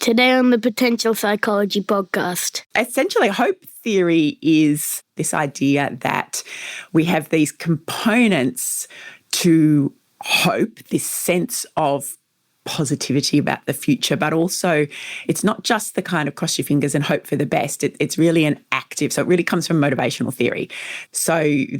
Today on the Potential Psychology podcast. Essentially, hope theory is this idea that we have these components to hope, this sense of positivity about the future, but also it's not just the kind of cross your fingers and hope for the best. It's really an active, so it really comes from motivational theory. So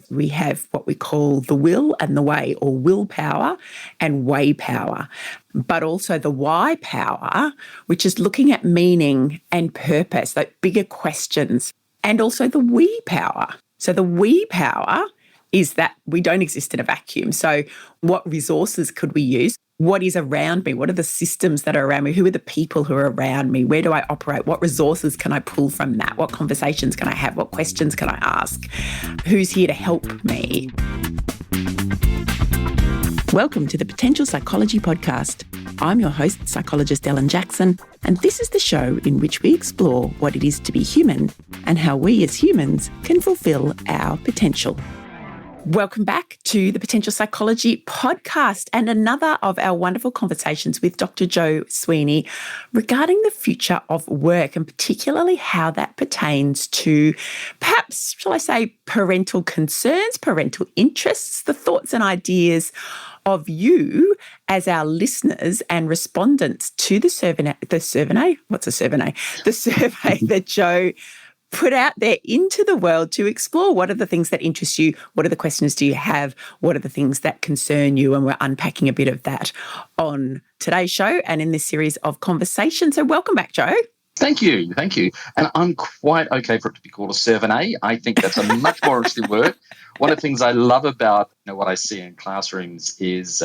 we have what we call the will and the way, or willpower and way power, but also the why power, which is looking at meaning and purpose, like bigger questions, and also the we power. So the we power is that we don't exist in a vacuum. So what resources could we use? What is around me? What are the systems that are around me? Who are the people who are around me? Where do I operate? What resources can I pull from that? What conversations can I have? What questions can I ask? Who's here to help me? Welcome to the Potential Psychology podcast. I'm your host, psychologist Ellen Jackson, and this is the show in which we explore what it is to be human and how we as humans can fulfill our potential. Welcome back to the Potential Psychology podcast and another of our wonderful conversations with Dr. Jo Sweeney regarding the future of work, and particularly how that pertains to perhaps, shall I say, parental concerns, parental interests, the thoughts and ideas of you as our listeners and respondents to the survey that Jo put out there into the world to explore what are the things that interest you, what are the questions do you have, what are the things that concern you, and we're unpacking a bit of that on today's show and in this series of conversations. So welcome back, Jo. Thank you. And I'm quite okay for it to be called a survey. I think that's a much more interesting word. One of the things I love about what I see in classrooms is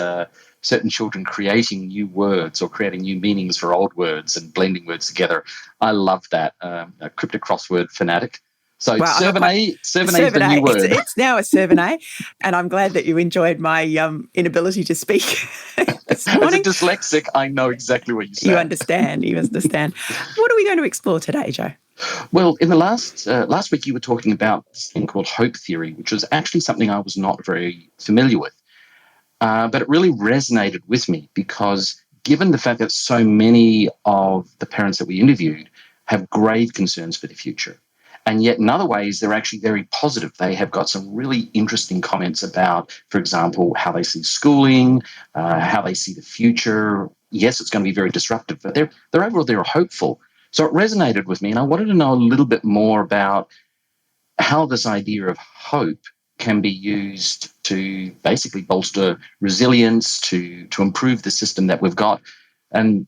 certain children creating new words or creating new meanings for old words and blending words together. I love that. A cryptic crossword fanatic. So survey is the new word. It's now a survey, and I'm glad that you enjoyed my inability to speak this morning. As a dyslexic, I know exactly what you say. You understand. What are we going to explore today, Jo? Well, in the last week, you were talking about this thing called hope theory, which was actually something I was not very familiar with. But it really resonated with me because given the fact that so many of the parents that we interviewed have grave concerns for the future, and yet in other ways, they're actually very positive. They have got some really interesting comments about, for example, how they see schooling, how they see the future. Yes, it's going to be very disruptive, but they're hopeful. So it resonated with me, and I wanted to know a little bit more about how this idea of hope can be used to basically bolster resilience, to improve the system that we've got, and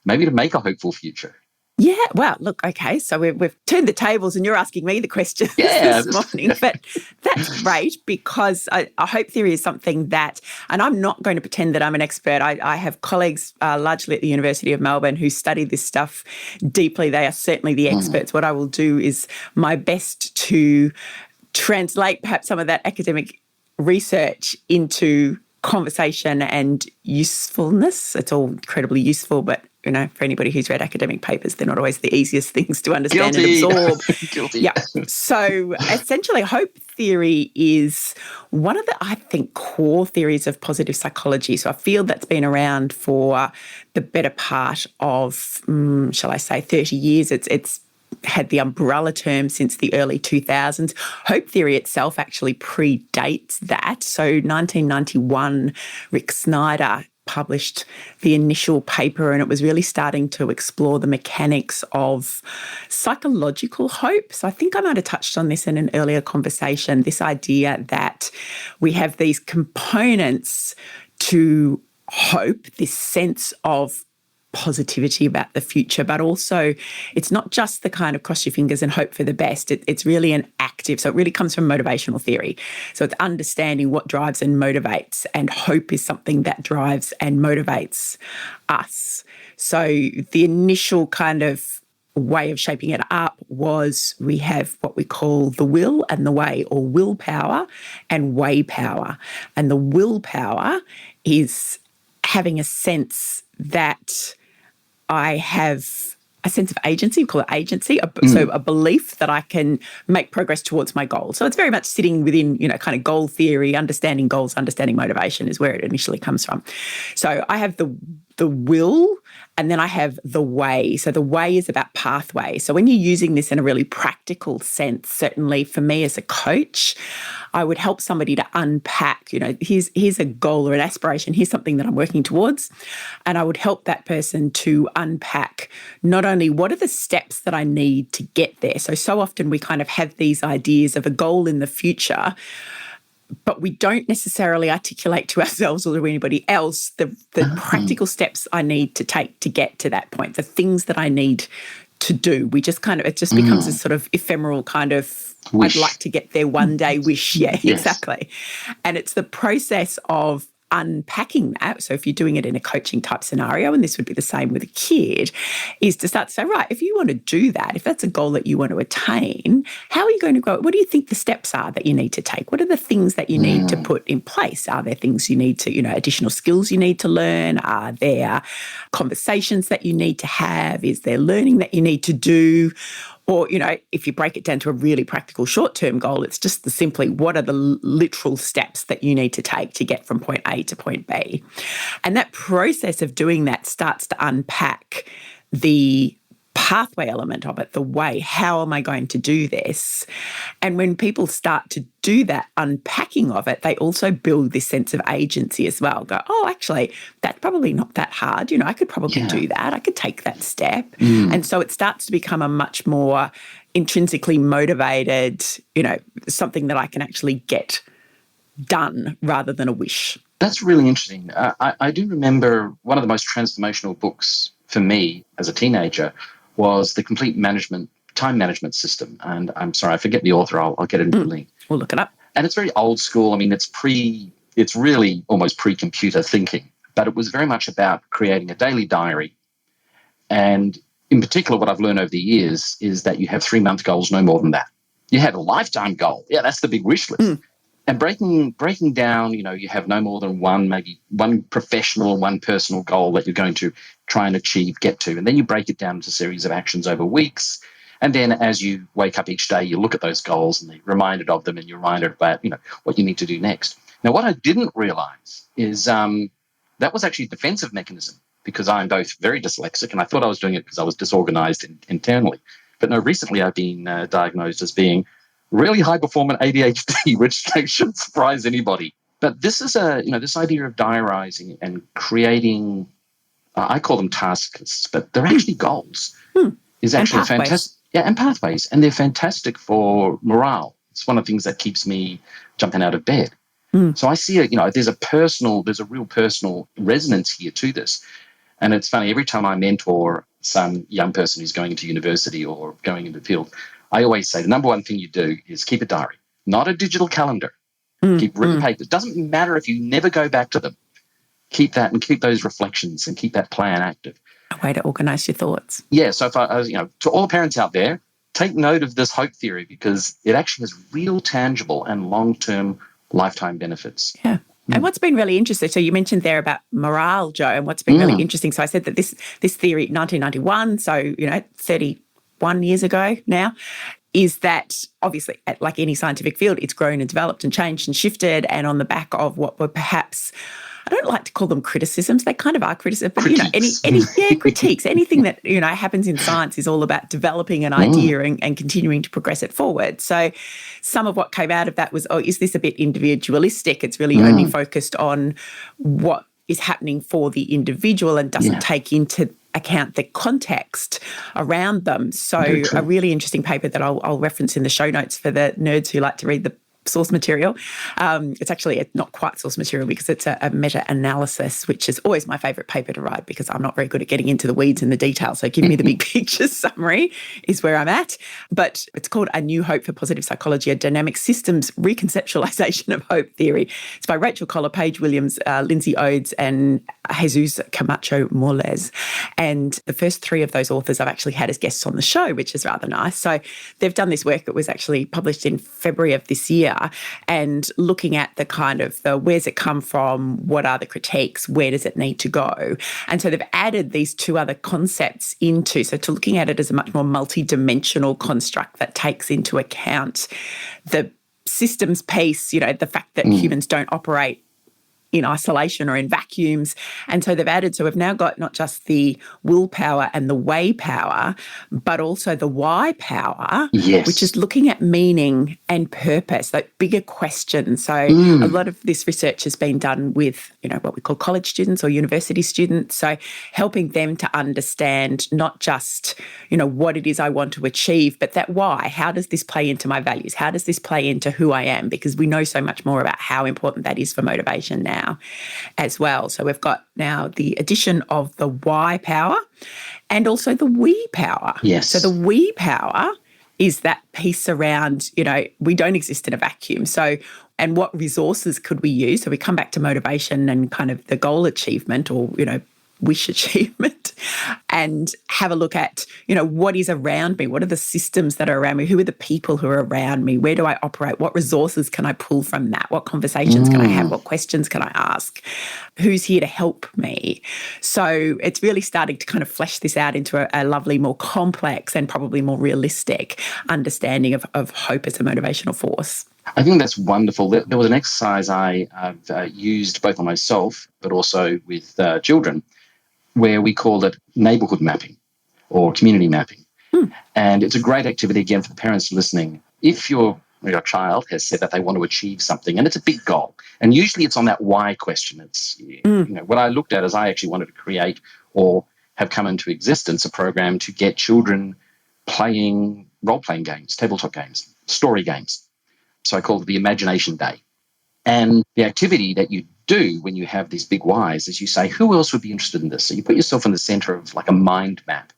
maybe to make a hopeful future. Yeah, well, look, okay, so we've turned the tables and you're asking me the questions this morning, but that's great because a hope theory is something that, and I'm not going to pretend that I'm an expert. I have colleagues largely at the University of Melbourne who study this stuff deeply. They are certainly the experts. What I will do is my best to translate perhaps some of that academic research into conversation and usefulness. It's all incredibly useful, but for anybody who's read academic papers, they're not always the easiest things to understand and absorb. Guilty. Yeah. So essentially, hope theory is one of the, I think, core theories of positive psychology. So a field that's been around for the better part of, shall I say, 30 years. It's had the umbrella term since the early 2000s. Hope theory itself actually predates that. So 1991, Rick Snyder published the initial paper, and it was really starting to explore the mechanics of psychological hope. So I think I might have touched on this in an earlier conversation, this idea that we have these components to hope, this sense of positivity about the future, but also it's not just the kind of cross your fingers and hope for the best. It's really an active, so it really comes from motivational theory. So it's understanding what drives and motivates, and hope is something that drives and motivates us. So the initial kind of way of shaping it up was we have what we call the will and the way, or willpower and way power. And the willpower is having a sense that I have a sense of agency, we call it agency, so a belief that I can make progress towards my goal. So it's very much sitting within, kind of goal theory, understanding goals, understanding motivation is where it initially comes from. So I have the the will, and then I have the way. So the way is about pathway. So when you're using this in a really practical sense, certainly for me as a coach, I would help somebody to unpack, here's a goal or an aspiration, here's something that I'm working towards. And I would help that person to unpack not only what are the steps that I need to get there. So often we kind of have these ideas of a goal in the future, but we don't necessarily articulate to ourselves or to anybody else the practical steps I need to take to get to that point, the things that I need to do. We just it just becomes a sort of ephemeral kind of wish. I'd like to get there one day wish. Yeah, yes. Exactly. And it's the process of unpacking that. So if you're doing it in a coaching type scenario, and this would be the same with a kid, is to start to say, right, if you want to do that, if that's a goal that you want to attain, how are you going to go? What do you think the steps are that you need to take? What are the things that you need to put in place? Are there things you need to, additional skills you need to learn? Are there conversations that you need to have? Is there learning that you need to do? Or, if you break it down to a really practical short-term goal, it's just simply what are the literal steps that you need to take to get from point A to point B. And that process of doing that starts to unpack the pathway element of it, the way, how am I going to do this? And when people start to do that unpacking of it, they also build this sense of agency as well. Go, oh, actually, that's probably not that hard. I could probably do that. I could take that step. And so it starts to become a much more intrinsically motivated, something that I can actually get done rather than a wish. That's really interesting. I do remember one of the most transformational books for me as a teenager was The Complete Time Management System. And I'm sorry, I forget the author. I'll get it in the link. We'll look it up. And it's very old school. I mean, it's really almost pre-computer thinking, but it was very much about creating a daily diary. And in particular, what I've learned over the years is that you have 3-month goals, no more than that. You have a lifetime goal. Yeah, that's the big wish list. And breaking down, you have no more than maybe one professional and one personal goal that you're going to try and achieve, get to. And then you break it down into a series of actions over weeks. And then as you wake up each day, you look at those goals and you're reminded of them and you're reminded about, what you need to do next. Now, what I didn't realize is that was actually a defensive mechanism, because I'm both very dyslexic and I thought I was doing it because I was disorganized internally. But no, recently I've been diagnosed as being really high-performance ADHD, which shouldn't surprise anybody. But this is this idea of diarizing and creating, I call them tasks, but they're actually goals, is actually fantastic. Yeah, and pathways. And they're fantastic for morale. It's one of the things that keeps me jumping out of bed. So I see, there's a real personal resonance here to this. And it's funny, every time I mentor some young person who's going into university or going into the field, I always say the number one thing you do is keep a diary, not a digital calendar. Keep written paper. It doesn't matter if you never go back to them. Keep that and keep those reflections and keep that plan active. A way to organise your thoughts. Yeah. So if to all parents out there, take note of this hope theory, because it actually has real tangible and long-term lifetime benefits. Yeah. And what's been really interesting, so you mentioned there about morale, Joe, and what's been really interesting. So I said that this theory, 1991, so, 31 years ago now, is that obviously, like any scientific field, it's grown and developed and changed and shifted, and on the back of what were perhaps, I don't like to call them criticisms, they kind of are criticisms, but any critiques, anything that happens in science is all about developing an idea and continuing to progress it forward. So some of what came out of that was, is this a bit individualistic? It's really only focused on what is happening for the individual and doesn't take into account the context around them. So a really interesting paper that I'll reference in the show notes for the nerds who like to read the source material. It's actually not quite source material because it's a meta-analysis, which is always my favourite paper to write because I'm not very good at getting into the weeds and the details. So give me the big picture summary is where I'm at. But it's called A New Hope for Positive Psychology, a Dynamic Systems Reconceptualization of Hope Theory. It's by Rachel Collar, Paige Williams, Lindsay Odes and Jesus Camacho Morles. And the first 3 of those authors I've actually had as guests on the show, which is rather nice. So they've done this work that was actually published in February of this year, and looking at the kind of the where's it come from, what are the critiques, where does it need to go. And so they've added these 2 other concepts to looking at it as a much more multidimensional construct that takes into account the systems piece, the fact that humans don't operate in isolation or in vacuums. And so we've now got not just the willpower and the way power, but also the why power, Yes. which is looking at meaning and purpose, like bigger questions. So a lot of this research has been done with, what we call college students or university students. So helping them to understand not just, what it is I want to achieve, but that why. How does this play into my values? How does this play into who I am? Because we know so much more about how important that is for motivation now as well. So we've got now the addition of the why power and also the we power. Yes. So the we power is that piece around, we don't exist in a vacuum. So, and what resources could we use? So we come back to motivation and kind of the goal achievement or, wish achievement and have a look at, what is around me? What are the systems that are around me? Who are the people who are around me? Where do I operate? What resources can I pull from that? What conversations can I have? What questions can I ask? Who's here to help me? So it's really starting to kind of flesh this out into a lovely, more complex and probably more realistic understanding of hope as a motivational force. I think that's wonderful. There was an exercise I've used both on myself but also with children where we called it neighbourhood mapping or community mapping. And it's a great activity, again, for the parents listening. If your child has said that they want to achieve something and it's a big goal, and usually it's on that why question. It's, what I looked at is I actually wanted to create or have come into existence a program to get children playing role-playing games, tabletop games, story games. So I called it the Imagination Day. And the activity that you do when you have these big whys is you say, who else would be interested in this? So you put yourself in the center of like a mind map.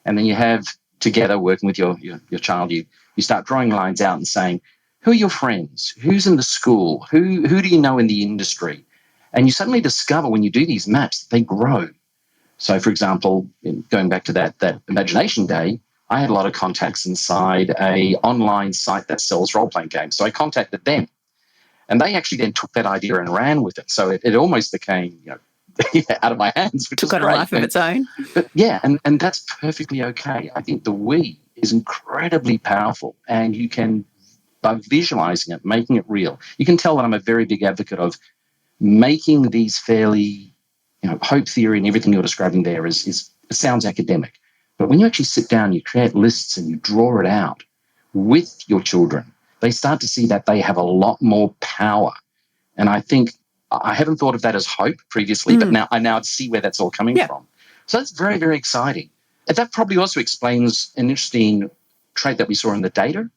And then you have together working with your child, you start drawing lines out and saying, who are your friends? Who's in the school? Who do you know in the industry? And you suddenly discover when you do these maps, they grow. So, for example, going back to that Imagination Day, I had a lot of contacts inside a online site that sells role-playing games. So I contacted them. And they actually then took that idea and ran with it. So it almost became, out of my hands, which took was on great. A life of its own. But yeah, and that's perfectly okay. I think the we is incredibly powerful, and you can, by visualizing it, making it real, you can tell that I'm a very big advocate of making these fairly, hope theory and everything you're describing there is it sounds academic. But when you actually sit down, you create lists and you draw it out with your children, they start to see that they have a lot more power. And I think I haven't thought of that as hope previously, but now I see where that's all coming from. So that's very, very exciting. And that probably also explains an interesting trait that we saw in the data,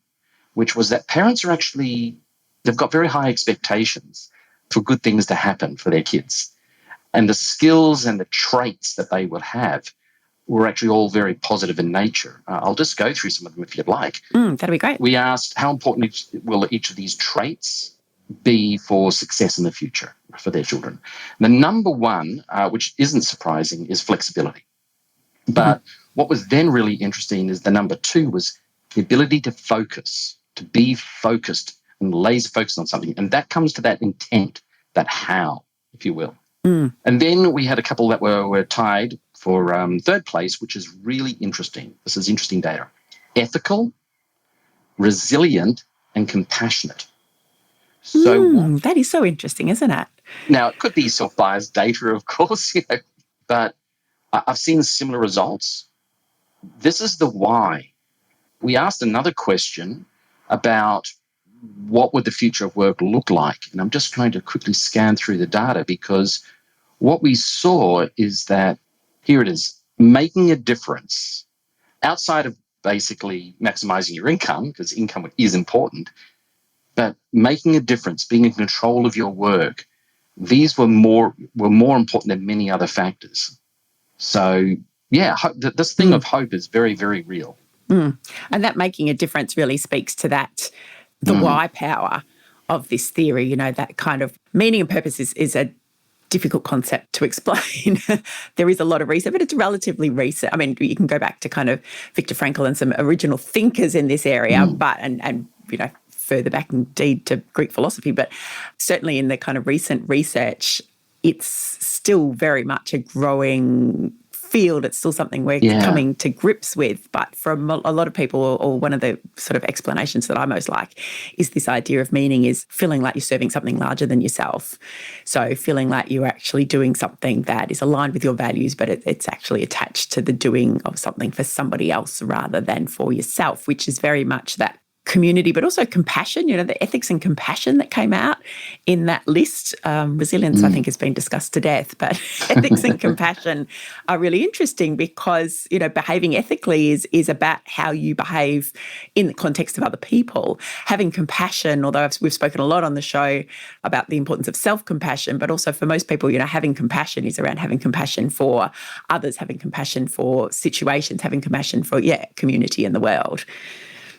which was that parents are actually, they've got very high expectations for good things to happen for their kids. And the skills and the traits that they will have were actually all very positive in nature. I'll just go through some of them if you'd like. That'd be great. We asked how important will each of these traits be for success in the future for their children. The number one, which isn't surprising, is flexibility. But what was then really interesting is the number two was the ability to focus, to be focused and laser focused on something. And that comes to that intent, that how, if you will. And then we had a couple that were tied for third place, which is really interesting. This is interesting data. Ethical, resilient, and compassionate. So that is so interesting, isn't it? Now, it could be self-biased data, of course, but I've seen similar results. This is the why. We asked another question about what would the future of work look like? And I'm just going to quickly scan through the data because what we saw is that, here it is, making a difference outside of basically maximizing your income, because income is important, but making a difference, being in control of your work, these were more important than many other factors. So, yeah, this thing of hope is very, very real. And that making a difference really speaks to that, the why power of this theory, that kind of meaning and purpose is a difficult concept to explain. There is a lot of research, but it's relatively recent. I mean, you can go back to kind of Viktor Frankl and some original thinkers in this area, but and further back indeed to Greek philosophy, but certainly in the kind of recent research, it's still very much a growing field. It's still something we're coming to grips with. But from a lot of people, or one of the sort of explanations that I most like is this idea of meaning is feeling like you're serving something larger than yourself. So feeling like you're actually doing something that is aligned with your values, but it's actually attached to the doing of something for somebody else rather than for yourself, which is very much that community, but also compassion, the ethics and compassion that came out in that list. Resilience, I think, has been discussed to death, but ethics and compassion are really interesting because, behaving ethically is about how you behave in the context of other people. Having compassion, although we've spoken a lot on the show about the importance of self-compassion, but also for most people, having compassion is around having compassion for others, having compassion for situations, having compassion for, community and the world.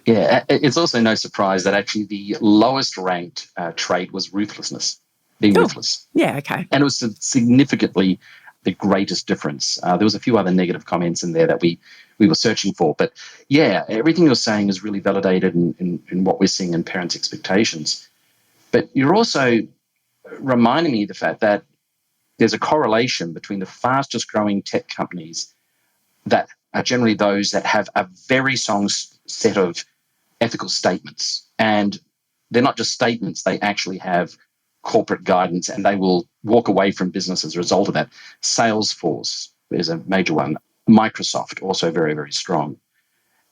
Yeah, it's also no surprise that actually the lowest ranked trait was ruthlessness, being ruthless. Yeah, okay. And it was significantly the greatest difference. There was a few other negative comments in there that we were searching for. But yeah, everything you're saying is really validated in what we're seeing in parents' expectations. But you're also reminding me of the fact that there's a correlation between the fastest growing tech companies that are generally those that have a very strong set of ethical statements. And they're not just statements, they actually have corporate guidance, and they will walk away from business as a result of that. Salesforce is a major one. Microsoft, also very, very strong.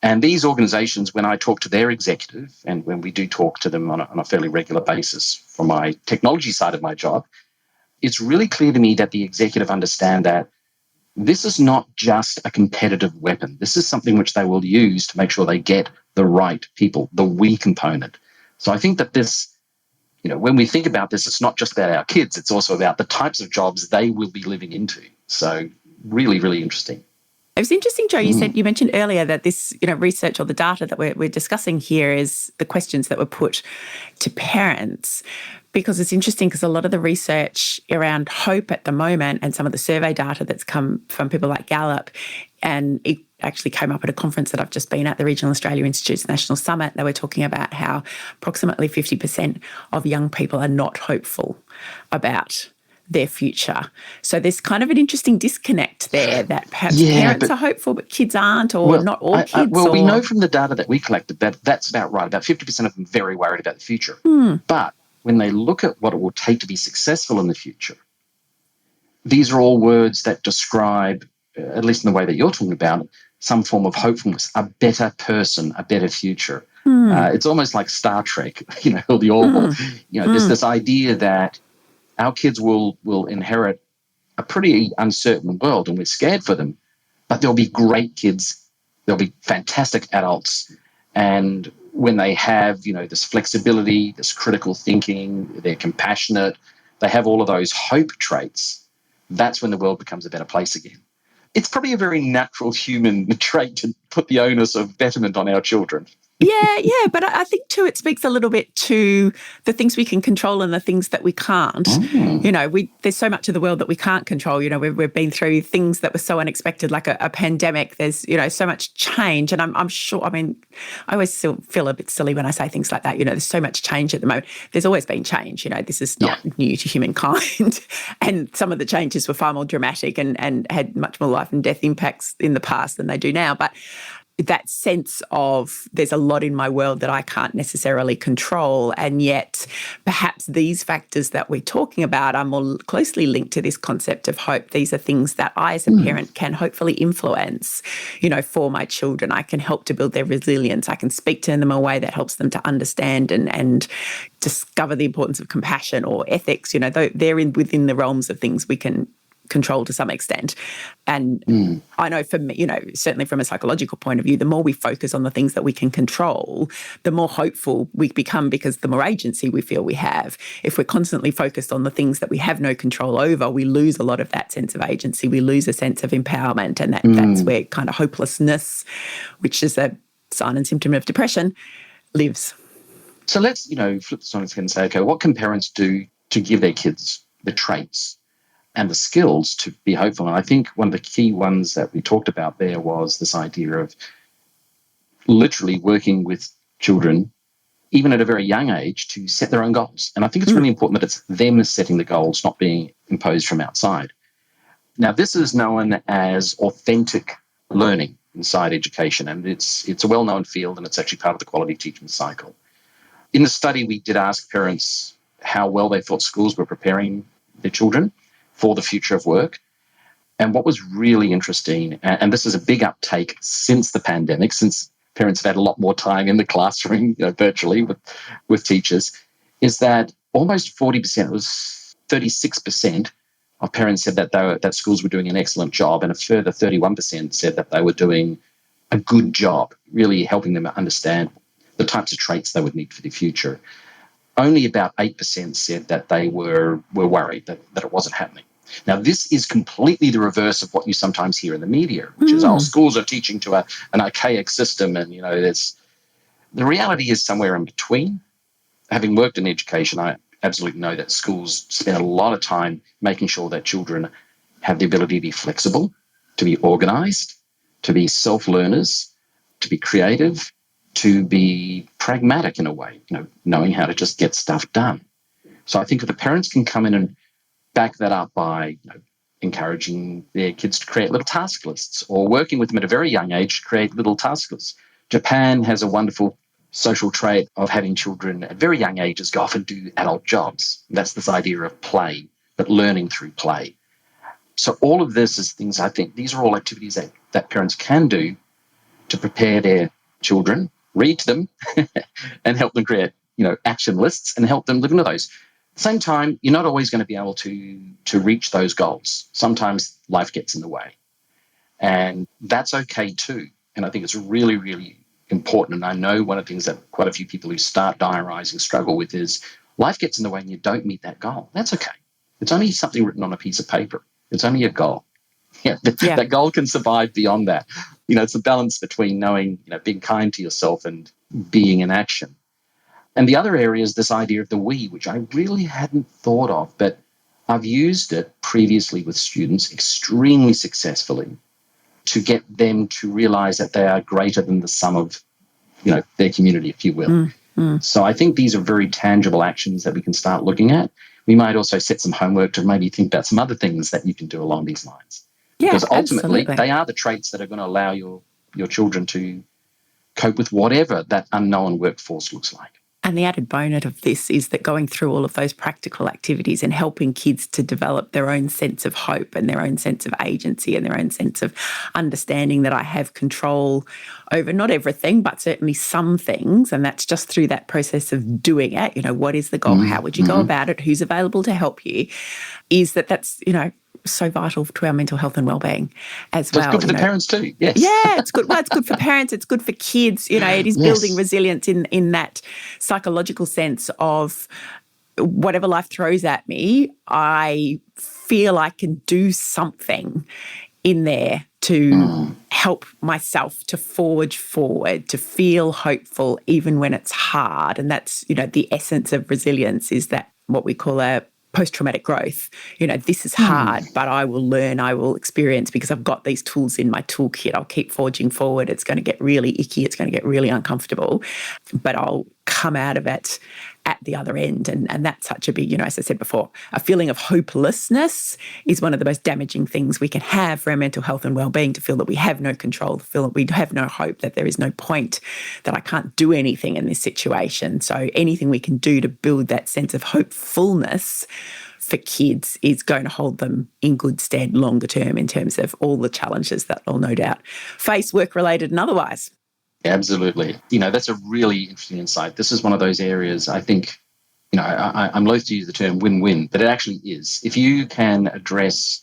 And these organizations, when I talk to their executive, and when we do talk to them on a fairly regular basis from my technology side of my job, it's really clear to me that the executive understand that this is not just a competitive weapon. This is something which they will use to make sure they get the right people, the we component. So I think that this, when we think about this, it's not just about our kids, it's also about the types of jobs they will be living into. So really, really interesting. It was interesting, Joe, you mentioned earlier that this, research or the data that we're discussing here is the questions that were put to parents, because it's interesting because a lot of the research around hope at the moment and some of the survey data that's come from people like Gallup, and it actually came up at a conference that I've just been at, the Regional Australia Institute's National Summit. They were talking about how approximately 50% of young people are not hopeful about their future. So there's kind of an interesting disconnect there that perhaps parents are hopeful but kids aren't, or not all kids. We know from the data that we collected that that's about right. About 50% of them very worried about the future. But when they look at what it will take to be successful in the future, these are all words that describe, at least in the way that you're talking about, some form of hopefulness, a better person, a better future. It's almost like Star Trek, or the Orville. There's this idea that our kids will inherit a pretty uncertain world, and we're scared for them, but they'll be great kids. They'll be fantastic adults. And when they have, this flexibility, this critical thinking, they're compassionate, they have all of those hope traits, that's when the world becomes a better place again. It's probably a very natural human trait to put the onus of betterment on our children. Yeah, but I think too it speaks a little bit to the things we can control and the things that we can't. There's so much of the world that we can't control. We've been through things that were so unexpected, like a pandemic. There's so much change, and I'm sure. I mean, I always feel a bit silly when I say things like that. There's so much change at the moment. There's always been change. This is not new to humankind, and some of the changes were far more dramatic and had much more life and death impacts in the past than they do now. But that sense of there's a lot in my world that I can't necessarily control, and yet perhaps these factors that we're talking about are more closely linked to this concept of hope. These are things that I as a parent can hopefully influence, for my children. I can help to build their resilience. I can speak to them in a way that helps them to understand and discover the importance of compassion or ethics. They're within the realms of things we can control to some extent. And I know for me, certainly from a psychological point of view, the more we focus on the things that we can control, the more hopeful we become, because the more agency we feel we have. If we're constantly focused on the things that we have no control over, we lose a lot of that sense of agency. We lose a sense of empowerment, and that's where kind of hopelessness, which is a sign and symptom of depression, lives. So let's, flip this on its head and say, okay, what can parents do to give their kids the traits and the skills to be hopeful? And I think one of the key ones that we talked about there was this idea of literally working with children, even at a very young age, to set their own goals. And I think it's really important that it's them setting the goals, not being imposed from outside. Now, this is known as authentic learning inside education, and it's a well-known field, and it's actually part of the quality teaching cycle. In the study, we did ask parents how well they thought schools were preparing their children for the future of work. And what was really interesting, and this is a big uptake since the pandemic, since parents have had a lot more time in the classroom, virtually with teachers, is that almost 40%, it was 36% of parents said that schools were doing an excellent job, and a further 31% said that they were doing a good job, really helping them understand the types of traits they would need for the future. Only about 8% said that they were worried that it wasn't happening. Now, this is completely the reverse of what you sometimes hear in the media, which is, schools are teaching to an archaic system, and the reality is somewhere in between. Having worked in education, I absolutely know that schools spend a lot of time making sure that children have the ability to be flexible, to be organised, to be self-learners, to be creative, to be pragmatic in a way, knowing how to just get stuff done. So I think if the parents can come in and back that up by encouraging their kids to create little task lists, or working with them at a very young age to create little task lists. Japan has a wonderful social trait of having children at very young ages go off and do adult jobs. That's this idea of play, but learning through play. So all of this is things, I think, these are all activities that parents can do to prepare their children, read to them, and help them create, action lists and help them live into those. At the same time, you're not always going to be able to reach those goals. Sometimes life gets in the way. And that's okay too. And I think it's really, really important. And I know one of the things that quite a few people who start diarising struggle with is life gets in the way and you don't meet that goal. That's okay. It's only something written on a piece of paper. It's only a goal. That goal can survive beyond that. It's a balance between knowing, being kind to yourself and being in action. And the other area is this idea of the we, which I really hadn't thought of, but I've used it previously with students extremely successfully to get them to realise that they are greater than the sum of, their community, if you will. So I think these are very tangible actions that we can start looking at. We might also set some homework to maybe think about some other things that you can do along these lines. Yeah, because ultimately absolutely. They are the traits that are going to allow your children to cope with whatever that unknown workforce looks like. And the added bonus of this is that going through all of those practical activities and helping kids to develop their own sense of hope and their own sense of agency and their own sense of understanding that I have control over not everything, but certainly some things. And that's just through that process of doing it. What is the goal? How would you go about it? Who's available to help you? That's so vital to our mental health and well-being as well. It's good for the parents too, yes. Yeah, it's good. Well, it's good for parents. It's good for kids. It is building resilience in that psychological sense of whatever life throws at me, I feel I can do something in there to help myself to forge forward, to feel hopeful even when it's hard. And that's, the essence of resilience is that what we call a post-traumatic growth. This is hard, but I will learn, I will experience because I've got these tools in my toolkit. I'll keep forging forward. It's going to get really icky. It's going to get really uncomfortable, but I'll come out of it at the other end. And that's such a big, as I said before, a feeling of hopelessness is one of the most damaging things we can have for our mental health and well-being, to feel that we have no control, to feel that we have no hope, that there is no point, that I can't do anything in this situation. So anything we can do to build that sense of hopefulness for kids is going to hold them in good stead longer term in terms of all the challenges that they'll no doubt face, work-related and otherwise. Absolutely. That's a really interesting insight. This is one of those areas, I think, I'm loath to use the term win-win, but it actually is. If you can address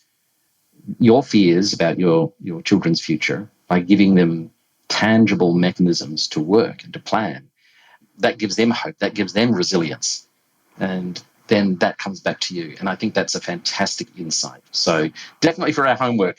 your fears about your children's future by giving them tangible mechanisms to work and to plan, that gives them hope, that gives them resilience. And then that comes back to you. And I think that's a fantastic insight. So definitely for our homework.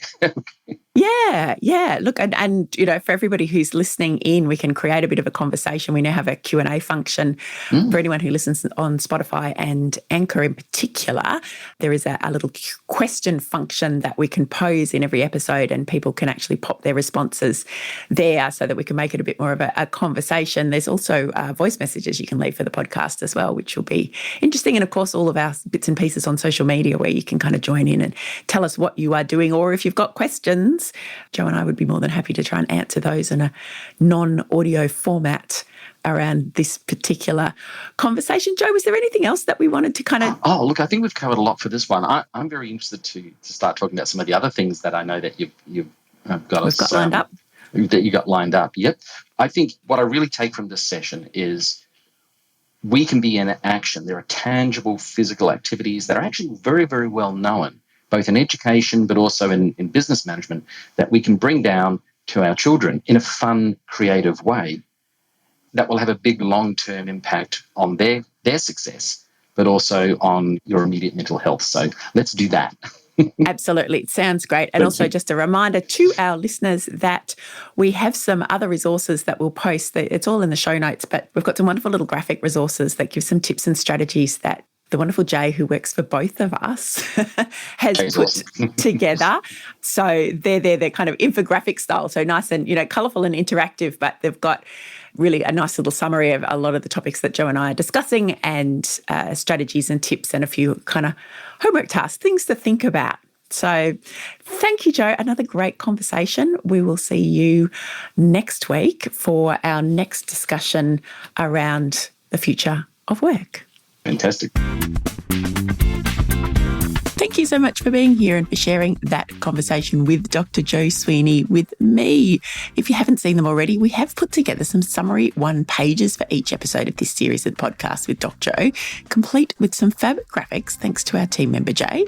Yeah. Look, and for everybody who's listening in, we can create a bit of a conversation. We now have a Q&A function for anyone who listens on Spotify and Anchor in particular. There is a little question function that we can pose in every episode, and people can actually pop their responses there so that we can make it a bit more of a conversation. There's also voice messages you can leave for the podcast as well, which will be interesting. And of course, all of our bits and pieces on social media where you can kind of join in and tell us what you are doing, or if you've got questions, Joe and I would be more than happy to try and answer those in a non-audio format around this particular conversation. Joe, was there anything else that we wanted to kind of... Oh, look, I think we've covered a lot for this one. I'm very interested to start talking about some of the other things that I know that you've got lined up. That you got lined up. Yep. I think what I really take from this session is we can be in action. There are tangible physical activities that are actually very, very well known, both in education but also in business management, that we can bring down to our children in a fun, creative way that will have a big long-term impact on their success, but also on your immediate mental health. So let's do that. Absolutely. It sounds great. And also just a reminder to our listeners that we have some other resources that we'll post. It's all in the show notes, but we've got some wonderful little graphic resources that give some tips and strategies that the wonderful Jay, who works for both of us, has put together. So they're kind of infographic style, so nice and, colourful and interactive, but they've got really a nice little summary of a lot of the topics that Joe and I are discussing, and strategies and tips, and a few kind of homework tasks, things to think about. So thank you, Joe. Another great conversation. We will see you next week for our next discussion around the future of work. Fantastic. Thank you so much for being here and for sharing that conversation with Dr. Joe Sweeney with me. If you haven't seen them already, we have put together some summary one-pagers for each episode of this series of the podcast with Dr. Joe, complete with some fab graphics thanks to our team member Jay.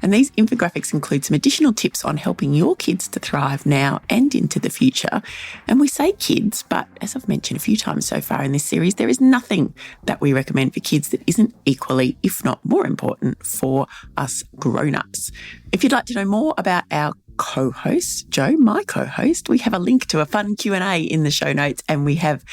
And these infographics include some additional tips on helping your kids to thrive now and into the future. And we say kids, but as I've mentioned a few times so far in this series, there is nothing that we recommend for kids that isn't equally, if not more important, for us grown-ups. If you'd like to know more about our co-host, Joe, my co-host, we have a link to a fun Q&A in the show notes, and we have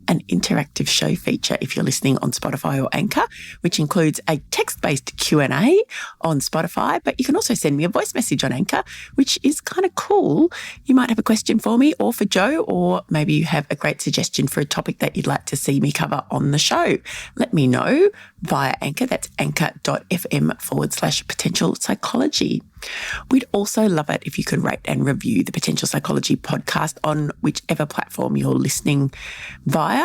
an interactive show feature if you're listening on Spotify or Anchor, which includes a text-based Q&A on Spotify, but you can also send me a voice message on Anchor, which is kind of cool. You might have a question for me or for Joe, or maybe you have a great suggestion for a topic that you'd like to see me cover on the show. Let me know via Anchor. That's anchor.fm/potential psychology. We'd also love it if you could rate and review the Potential Psychology podcast on whichever platform you're listening via.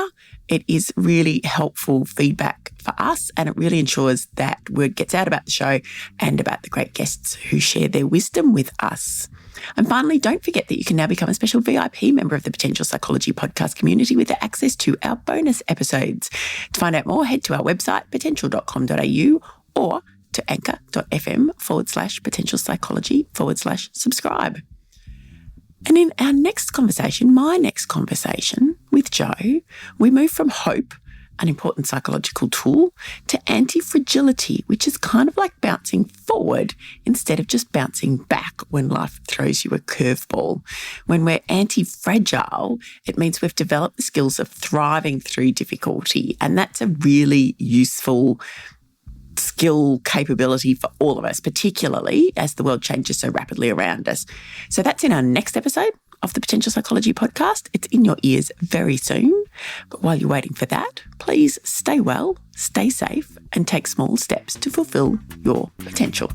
It is really helpful feedback for us, and it really ensures that word gets out about the show and about the great guests who share their wisdom with us. And finally, don't forget that you can now become a special VIP member of the Potential Psychology podcast community with access to our bonus episodes. To find out more, head to our website, potential.com.au, or to anchor.fm/potential psychology/subscribe. And in our next conversation, my next conversation with Joe, we move from hope, an important psychological tool, to anti-fragility, which is kind of like bouncing forward instead of just bouncing back when life throws you a curveball. When we're anti-fragile, it means we've developed the skills of thriving through difficulty, and that's a really useful skill capability for all of us, particularly as the world changes so rapidly around us. So that's in our next episode of the Potential Psychology podcast. It's in your ears very soon. But while you're waiting for that, please stay well, stay safe, and take small steps to fulfill your potential.